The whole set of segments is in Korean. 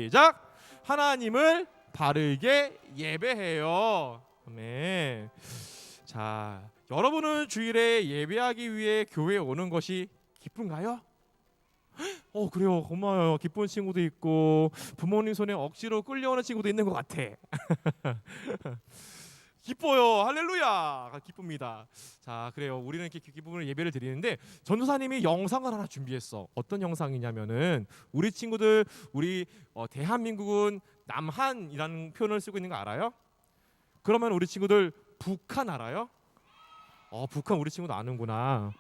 시작. 하나님을 바르게 예배해요. 아멘. 자, 여러분은 주일에 예배하기 위해 교회에 오는 것이 기쁜가요? 그래요. 고마워요. 기쁜 친구도 있고 부모님 손에 억지로 끌려오는 친구도 있는 것 같아. 기뻐요. 할렐루야. 기쁩니다. 자, 그래요. 우리는 이렇게 기쁨을 예배를 드리는데 전도사님이 영상을 하나 준비했어. 어떤 영상이냐면은 우리 친구들 우리 대한민국은 남한이라는 표현을 쓰고 있는 거 알아요? 그러면 우리 친구들 북한 알아요? 북한 우리 친구도 아는구나.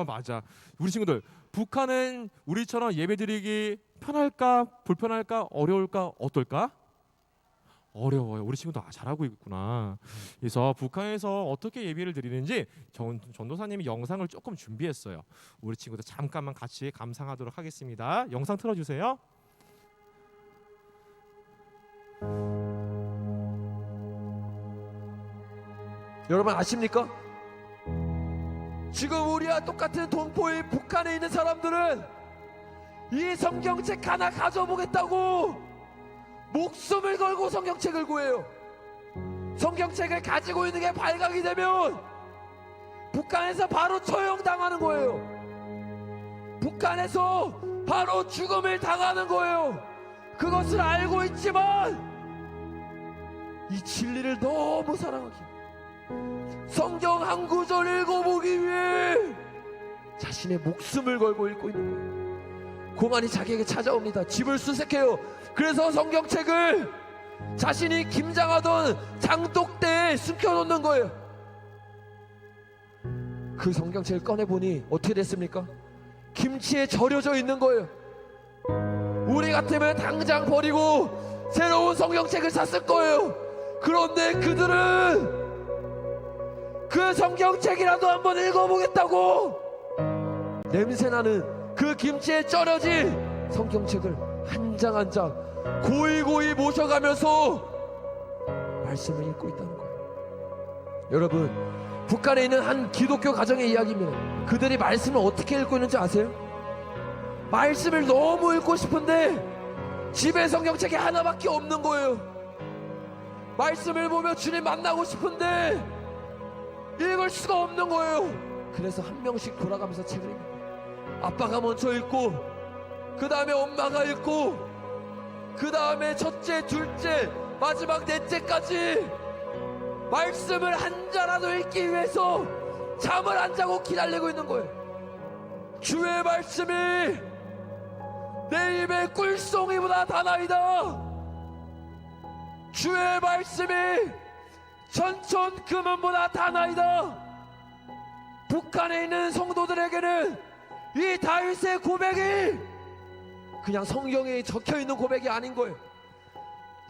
맞아. 우리 친구들 북한은 우리처럼 예배드리기 편할까 불편할까 어려울까 어떨까? 어려워요. 우리 친구도 잘하고 있구나. 그래서 북한에서 어떻게 예배를 드리는지 전도사님이 영상을 조금 준비했어요. 우리 친구들 잠깐만 같이 감상하도록 하겠습니다. 영상 틀어주세요. 여러분 아십니까? 지금 우리와 똑같은 동포인 북한에 있는 사람들은 이 성경책 하나 가져보겠다고 목숨을 걸고 성경책을 구해요. 성경책을 가지고 있는 게 발각이 되면 북한에서 바로 처형당하는 거예요. 북한에서 바로 죽음을 당하는 거예요. 그것을 알고 있지만 이 진리를 너무 사랑하기에 성경 한 구절 읽어보기 위해 자신의 목숨을 걸고 읽고 있는 거예요. 고만이 자기에게 찾아옵니다. 집을 수색해요. 그래서 성경책을 자신이 김장하던 장독대에 숨겨놓는 거예요. 그 성경책을 꺼내보니 어떻게 됐습니까? 김치에 절여져 있는 거예요. 우리 같으면 당장 버리고 새로운 성경책을 샀을 거예요. 그런데 그들은 그 성경책이라도 한번 읽어보겠다고 냄새나는 그 김치에 절여진 성경책을 한 장 한 장 고이고이 모셔가면서 말씀을 읽고 있다는 거예요. 여러분, 북한에 있는 한 기독교 가정의 이야기입니다. 그들이 말씀을 어떻게 읽고 있는지 아세요? 말씀을 너무 읽고 싶은데 집에 성경책이 하나밖에 없는 거예요. 말씀을 보며 주님 만나고 싶은데 읽을 수가 없는 거예요. 그래서 한 명씩 돌아가면서 책을 읽어요. 아빠가 먼저 읽고 그 다음에 엄마가 읽고 그 다음에 첫째, 둘째, 마지막 넷째까지 말씀을 한 자라도 읽기 위해서 잠을 안 자고 기다리고 있는 거예요. 주의 말씀이 내 입에 꿀송이보다 다나이다. 주의 말씀이 천천 금은보다 다나이다. 북한에 있는 성도들에게는 이 다윗의 고백이 그냥 성경에 적혀있는 고백이 아닌 거예요.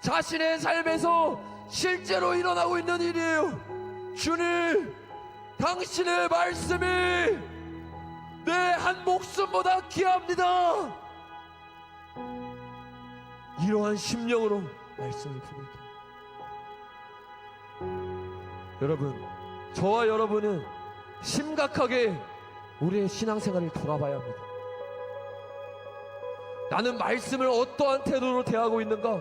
자신의 삶에서 실제로 일어나고 있는 일이에요. 주님, 당신의 말씀이 내 한 목숨보다 귀합니다. 이러한 심령으로 말씀을 보고 있다. 여러분, 저와 여러분은 심각하게 우리의 신앙생활을 돌아봐야 합니다. 나는 말씀을 어떠한 태도로 대하고 있는가?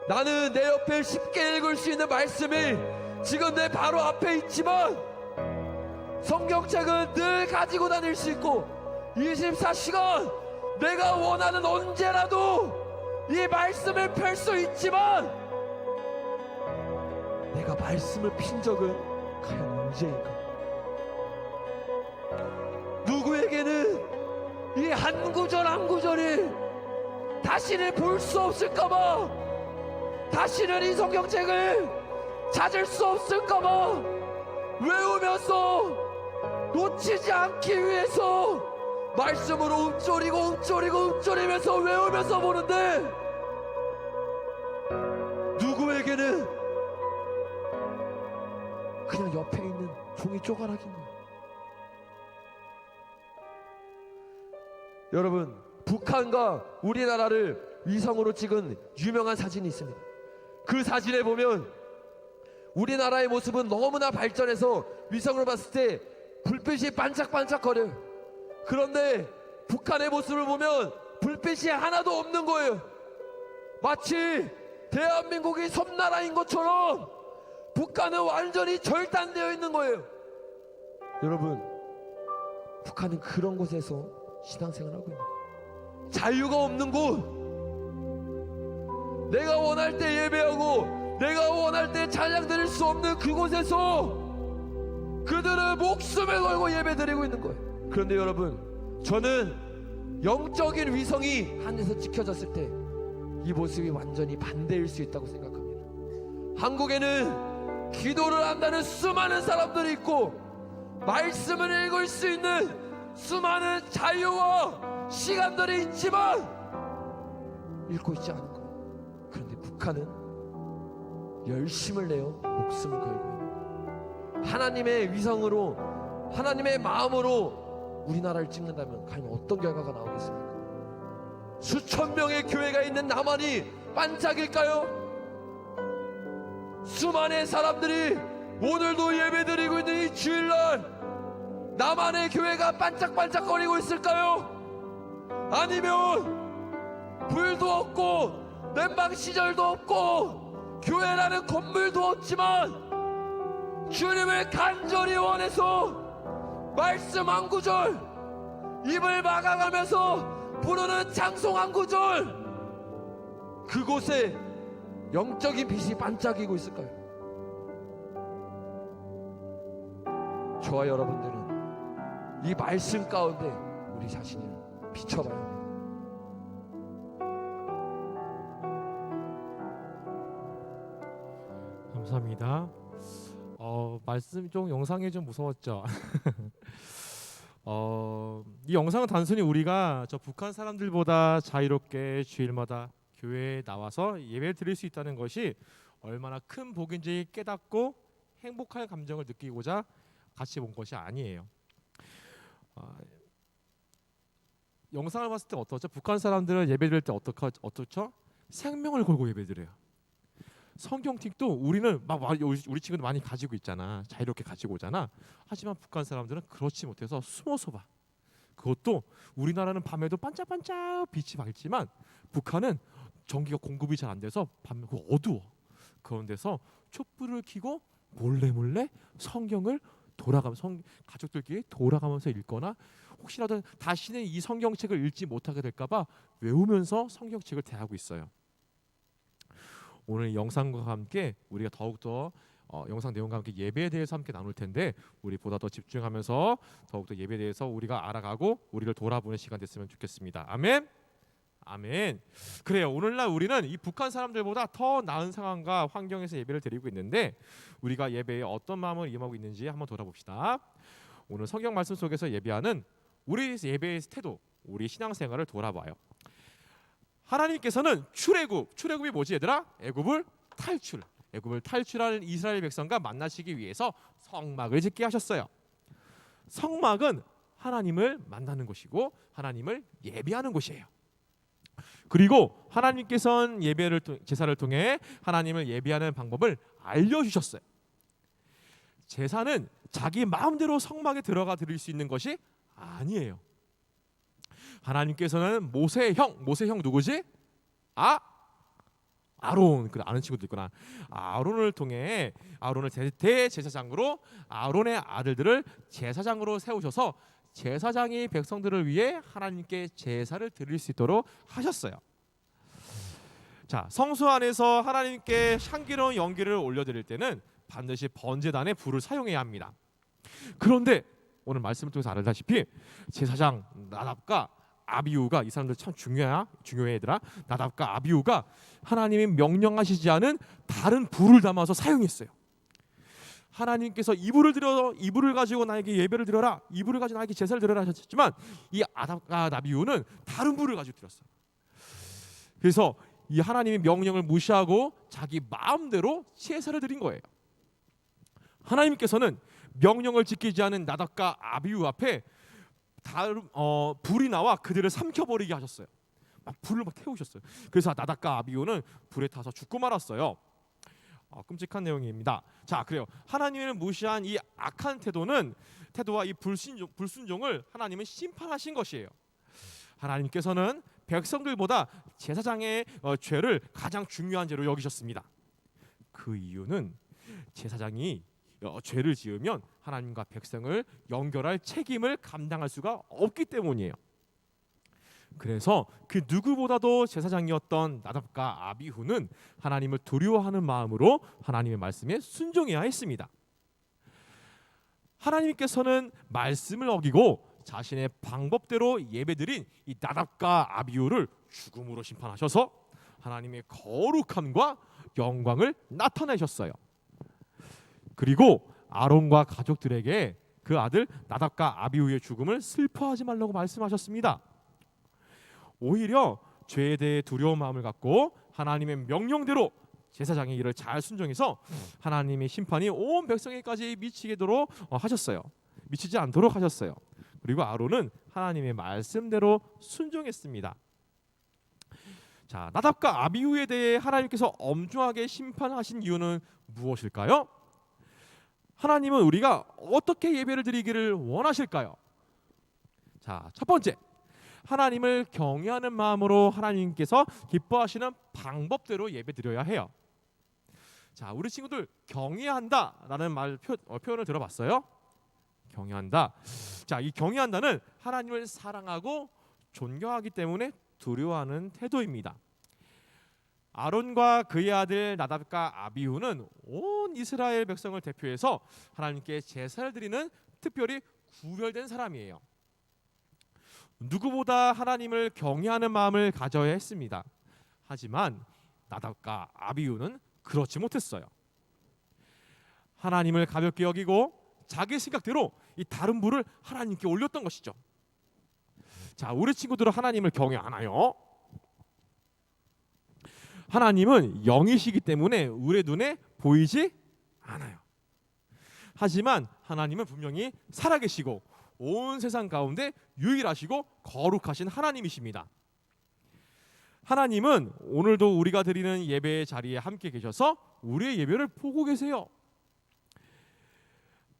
나는 내 옆에 쉽게 읽을 수 있는 말씀이 지금 내 바로 앞에 있지만 성경책은 늘 가지고 다닐 수 있고 24시간 내가 원하는 언제라도 이 말씀을 펼 수 있지만 내가 말씀을 핀 적은 과연 언제인가? 누구에게는 이 한 구절 한 구절이 다시는 볼 수 없을까봐, 다시는 이 성경책을 찾을 수 없을까봐 외우면서 놓치지 않기 위해서 말씀으로 움쪼리면서 외우면서 보는데, 누구에게는 그냥 옆에 있는 종이 쪼가락인 거예요. 여러분, 북한과 우리나라를 위성으로 찍은 유명한 사진이 있습니다. 그 사진에 보면 우리나라의 모습은 너무나 발전해서 위성으로 봤을 때 불빛이 반짝반짝거려요. 그런데 북한의 모습을 보면 불빛이 하나도 없는 거예요. 마치 대한민국이 섬나라인 것처럼 북한은 완전히 절단되어 있는 거예요. 여러분, 북한은 그런 곳에서 신앙생활을 하고 있는 거예요. 자유가 없는 곳, 내가 원할 때 예배하고 내가 원할 때 찬양 드릴 수 없는 그곳에서 그들은 목숨을 걸고 예배 드리고 있는 거예요. 그런데 여러분, 저는 영적인 위성이 하늘에서 찍혀졌을 때 이 모습이 완전히 반대일 수 있다고 생각합니다. 한국에는 기도를 한다는 수많은 사람들이 있고 말씀을 읽을 수 있는 수많은 자유와 시간들이 있지만 읽고 있지 않은 거예요. 그런데 북한은 열심을 내어 목숨을 걸고 있는 거예요. 하나님의 위성으로, 하나님의 마음으로 우리나라를 찍는다면 과연 어떤 결과가 나오겠습니까? 수천 명의 교회가 있는 남한이 반짝일까요? 수많은 사람들이 오늘도 예배드리고 있는 이 주일날 남한의 교회가 반짝반짝거리고 있을까요? 아니면 불도 없고 냉방 시절도 없고 교회라는 건물도 없지만 주님을 간절히 원해서 말씀 한 구절, 입을 막아가면서 부르는 찬송 한 구절, 그곳에 영적인 빛이 반짝이고 있을까요? 저와 여러분들은 이 말씀 가운데 우리 자신을 비춰봐야 합니다. 감사합니다. 말씀 좀 영상이 좀 무서웠죠. 이 영상은 단순히 우리가 저 북한 사람들보다 자유롭게 주일마다 교회에 나와서 예배를 드릴 수 있다는 것이 얼마나 큰 복인지 깨닫고 행복할 감정을 느끼고자 같이 본 것이 아니에요. 영상을 봤을 때 어떻죠? 북한 사람들은 예배 드릴 때 어떻죠? 생명을 걸고 예배 드려요. 성경책도 우리는 막 우리 친구들 많이 가지고 있잖아. 자유롭게 가지고 오잖아. 하지만 북한 사람들은 그렇지 못해서 숨어서 봐. 그것도 우리나라는 밤에도 반짝반짝 빛이 밝지만 북한은 전기가 공급이 잘 안 돼서 밤에 어두워. 그런 데서 촛불을 켜고 몰래 성경을 가족들끼리 돌아가면서 읽거나 혹시라도 다시는 이 성경책을 읽지 못하게 될까봐 외우면서 성경책을 대하고 있어요. 오늘 이 영상과 함께 우리가 더욱더 영상 내용과 함께 예배에 대해서 함께 나눌 텐데 우리 보다 더 집중하면서 더욱더 예배에 대해서 우리가 알아가고 우리를 돌아보는 시간 됐으면 좋겠습니다. 아멘. 아멘. 그래요. 오늘날 우리는 이 북한 사람들보다 더 나은 상황과 환경에서 예배를 드리고 있는데 우리가 예배에 어떤 마음을 임하고 있는지 한번 돌아봅시다. 오늘 성경 말씀 속에서 예배하는 우리 예배의 태도, 우리 신앙생활을 돌아봐요. 하나님께서는 출애굽이 뭐지 얘들아? 애굽을 탈출하는 이스라엘 백성과 만나시기 위해서 성막을 짓게 하셨어요. 성막은 하나님을 만나는 곳이고 하나님을 예배하는 곳이에요. 그리고 하나님께서는 제사를 통해 하나님을 예배하는 방법을 알려주셨어요. 제사는 자기 마음대로 성막에 들어가 드릴 수 있는 것이 아니에요. 하나님께서는 모세의 형 누구지? 아론. 그 아는 친구도 있구나. 아론을 통해 아론을 대제사장으로 아론의 아들들을 제사장으로 세우셔서 제사장이 백성들을 위해 하나님께 제사를 드릴 수 있도록 하셨어요. 자, 성소 안에서 하나님께 향기로운 연기를 올려드릴 때는 반드시 번제단에 불을 사용해야 합니다. 그런데 오늘 말씀을 통해서 알다시피 제사장 나답과 아비후가, 이 사람들 참 중요해 얘들아. 나답과 아비후가 하나님이 명령하시지 않은 다른 불을 담아서 사용했어요. 하나님께서 이불을 가지고 나에게 예배를 드려라, 이불을 가지고 나에게 제사를 드려라 하셨지만 이 나답과 아비후는 다른 불을 가지고 드렸어요. 그래서 이 하나님의 명령을 무시하고 자기 마음대로 제사를 드린 거예요. 하나님께서는 명령을 지키지 않은 나답과 아비후 앞에 불이 나와 그들을 삼켜버리게 하셨어요. 불을 태우셨어요. 그래서 나답과 아비후는 불에 타서 죽고 말았어요. 끔찍한 내용입니다. 자, 그래요. 하나님을 무시한 이 악한 태도와 이 불순종을 하나님은 심판하신 것이에요. 하나님께서는 백성들보다 제사장의 죄를 가장 중요한 죄로 여기셨습니다. 그 이유는 제사장이 죄를 지으면 하나님과 백성을 연결할 책임을 감당할 수가 없기 때문이에요. 그래서 그 누구보다도 제사장이었던 나답과 아비후는 하나님을 두려워하는 마음으로 하나님의 말씀에 순종해야 했습니다. 하나님께서는 말씀을 어기고 자신의 방법대로 예배드린 이 나답과 아비후를 죽음으로 심판하셔서 하나님의 거룩함과 영광을 나타내셨어요. 그리고 아론과 가족들에게 그 아들 나답과 아비후의 죽음을 슬퍼하지 말라고 말씀하셨습니다. 오히려 죄에 대해 두려운 마음을 갖고 하나님의 명령대로 제사장의 일을 잘 순종해서 하나님의 심판이 온 백성에게까지 미치도록 하셨어요. 미치지 않도록 하셨어요. 그리고 아론은 하나님의 말씀대로 순종했습니다. 자, 나답과 아비후에 대해 하나님께서 엄중하게 심판하신 이유는 무엇일까요? 하나님은 우리가 어떻게 예배를 드리기를 원하실까요? 자, 첫 번째, 하나님을 경외하는 마음으로 하나님께서 기뻐하시는 방법대로 예배 드려야 해요. 자, 우리 친구들 경외한다라는 표현을 들어봤어요? 경외한다. 자, 이 경외한다는 하나님을 사랑하고 존경하기 때문에 두려워하는 태도입니다. 아론과 그의 아들 나답과 아비후는 온 이스라엘 백성을 대표해서 하나님께 제사를 드리는 특별히 구별된 사람이에요. 누구보다 하나님을 경외하는 마음을 가져야 했습니다. 하지만 나답과 아비후는 그렇지 못했어요. 하나님을 가볍게 여기고 자기 생각대로 이 다른 불을 하나님께 올렸던 것이죠. 자, 우리 친구들은 하나님을 경외하나요? 하나님은 영이시기 때문에 우리 눈에 보이지 않아요. 하지만 하나님은 분명히 살아계시고 온 세상 가운데 유일하시고 거룩하신 하나님이십니다. 하나님은 오늘도 우리가 드리는 예배의 자리에 함께 계셔서 우리의 예배를 보고 계세요.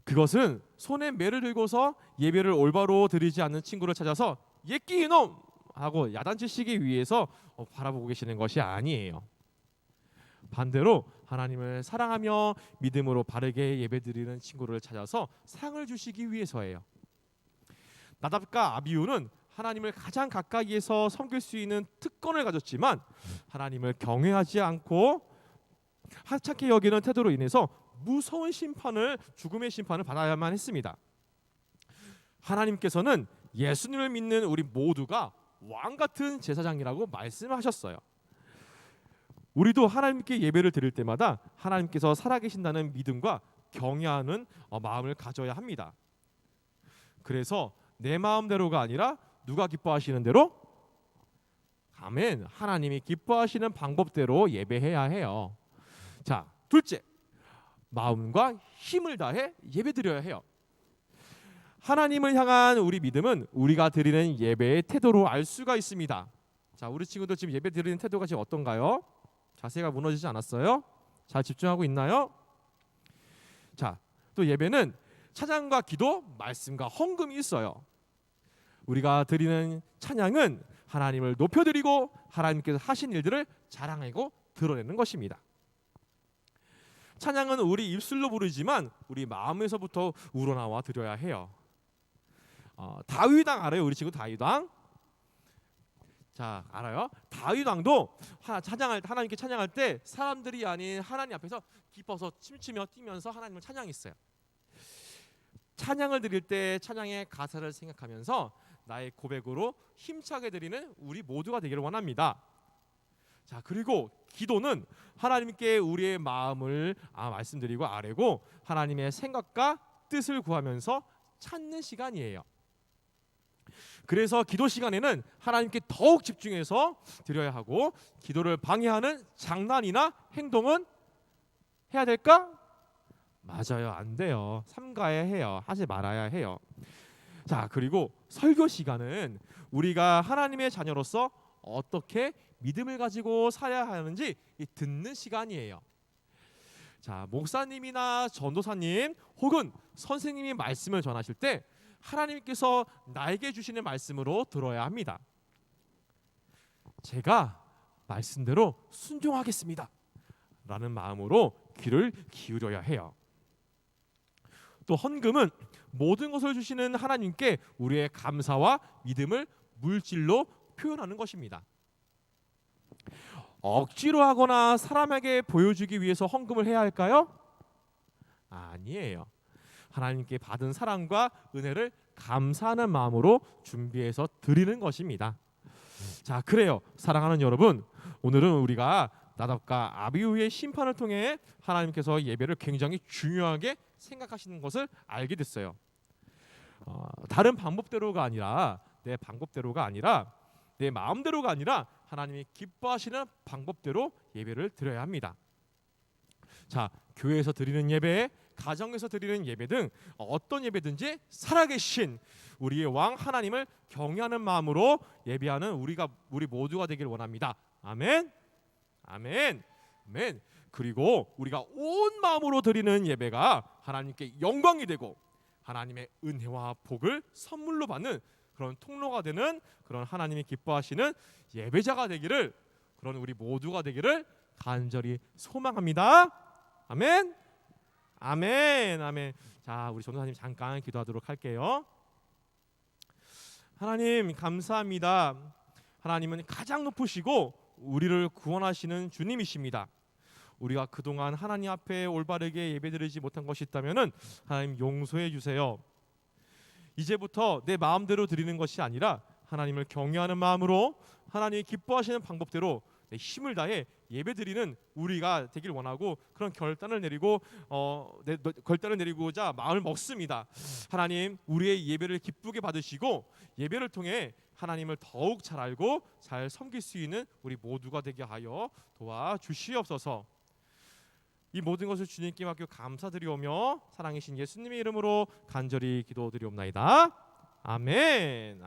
그것은 손에 매를 들고서 예배를 올바로 드리지 않는 친구를 찾아서 예끼 이놈 하고 야단치시기 위해서 바라보고 계시는 것이 아니에요. 반대로 하나님을 사랑하며 믿음으로 바르게 예배드리는 친구를 찾아서 상을 주시기 위해서예요. 나답과 아비후는 하나님을 가장 가까이에서 섬길 수 있는 특권을 가졌지만 하나님을 경외하지 않고 하찮게 여기는 태도로 인해서 무서운 심판을, 죽음의 심판을 받아야만 했습니다. 하나님께서는 예수님을 믿는 우리 모두가 왕 같은 제사장이라고 말씀하셨어요. 우리도 하나님께 예배를 드릴 때마다 하나님께서 살아계신다는 믿음과 경외하는 마음을 가져야 합니다. 그래서 내 마음대로가 아니라 누가 기뻐하시는 대로, 아멘, 하나님이 기뻐하시는 방법대로 예배해야 해요. 자, 둘째, 마음과 힘을 다해 예배드려야 해요. 하나님을 향한 우리 믿음은 우리가 드리는 예배의 태도로 알 수가 있습니다. 자, 우리 친구들 지금 예배 드리는 태도가 지금 어떤가요? 자세가 무너지지 않았어요? 잘 집중하고 있나요? 자, 또 예배는 찬양과 기도, 말씀과 헌금이 있어요. 우리가 드리는 찬양은 하나님을 높여드리고 하나님께서 하신 일들을 자랑하고 드러내는 것입니다. 찬양은 우리 입술로 부르지만 우리 마음에서부터 우러나와 드려야 해요. 다윗왕 알아요? 우리 친구 다윗왕? 자, 알아요? 다윗왕도 하나님께 찬양할 때 사람들이 아닌 하나님 앞에서 기뻐서 춤추며 뛰면서 하나님을 찬양했어요. 찬양을 드릴 때 찬양의 가사를 생각하면서 나의 고백으로 힘차게 드리는 우리 모두가 되기를 원합니다. 자, 그리고 기도는 하나님께 우리의 마음을 말씀드리고 아뢰고 하나님의 생각과 뜻을 구하면서 찾는 시간이에요. 그래서 기도 시간에는 하나님께 더욱 집중해서 드려야 하고, 기도를 방해하는 장난이나 행동은 해야 될까? 맞아요, 안 돼요. 삼가야 해요. 하지 말아야 해요. 자, 그리고 설교 시간은 우리가 하나님의 자녀로서 어떻게 믿음을 가지고 살아야 하는지 듣는 시간이에요. 자, 목사님이나 전도사님 혹은 선생님이 말씀을 전하실 때 하나님께서 나에게 주시는 말씀으로 들어야 합니다. 제가 말씀대로 순종하겠습니다 라는 마음으로 귀를 기울여야 해요. 또 헌금은 모든 것을 주시는 하나님께 우리의 감사와 믿음을 물질로 표현하는 것입니다. 억지로 하거나 사람에게 보여주기 위해서 헌금을 해야 할까요? 아니에요. 하나님께 받은 사랑과 은혜를 감사하는 마음으로 준비해서 드리는 것입니다. 자, 그래요. 사랑하는 여러분, 오늘은 우리가 나답과 아비후의 심판을 통해 하나님께서 예배를 굉장히 중요하게 생각하시는 것을 알게 됐어요. 다른 방법대로가 아니라 내 방법대로가 아니라 내 마음대로가 아니라 하나님이 기뻐하시는 방법대로 예배를 드려야 합니다. 자, 교회에서 드리는 예배, 가정에서 드리는 예배 등 어떤 예배든지 살아계신 우리의 왕 하나님을 경외하는 마음으로 예배하는 우리 모두가 되길 원합니다. 아멘. 아멘. 아멘. 그리고 우리가 온 마음으로 드리는 예배가 하나님께 영광이 되고 하나님의 은혜와 복을 선물로 받는 그런 통로가 되는 그런 하나님이 기뻐하시는 예배자가 되기를, 그런 우리 모두가 되기를 간절히 소망합니다. 아멘. 아멘. 아멘. 자, 우리 전도사님 잠깐 기도하도록 할게요. 하나님 감사합니다. 하나님은 가장 높으시고 우리를 구원하시는 주님이십니다. 우리가 그동안 하나님 앞에 올바르게 예배드리지 못한 것이 있다면 하나님 용서해 주세요. 이제부터 내 마음대로 드리는 것이 아니라 하나님을 경외하는 마음으로 하나님이 기뻐하시는 방법대로 내 힘을 다해 예배드리는 우리가 되길 원하고 그런 결단을 내리고자 마음을 먹습니다. 하나님, 우리의 예배를 기쁘게 받으시고 예배를 통해 하나님을 더욱 잘 알고 잘 섬길 수 있는 우리 모두가 되게 하여 도와주시옵소서. 이 모든 것을 주님께 맡겨 감사드리오며 사랑이신 예수님의 이름으로 간절히 기도드리옵나이다. 아멘.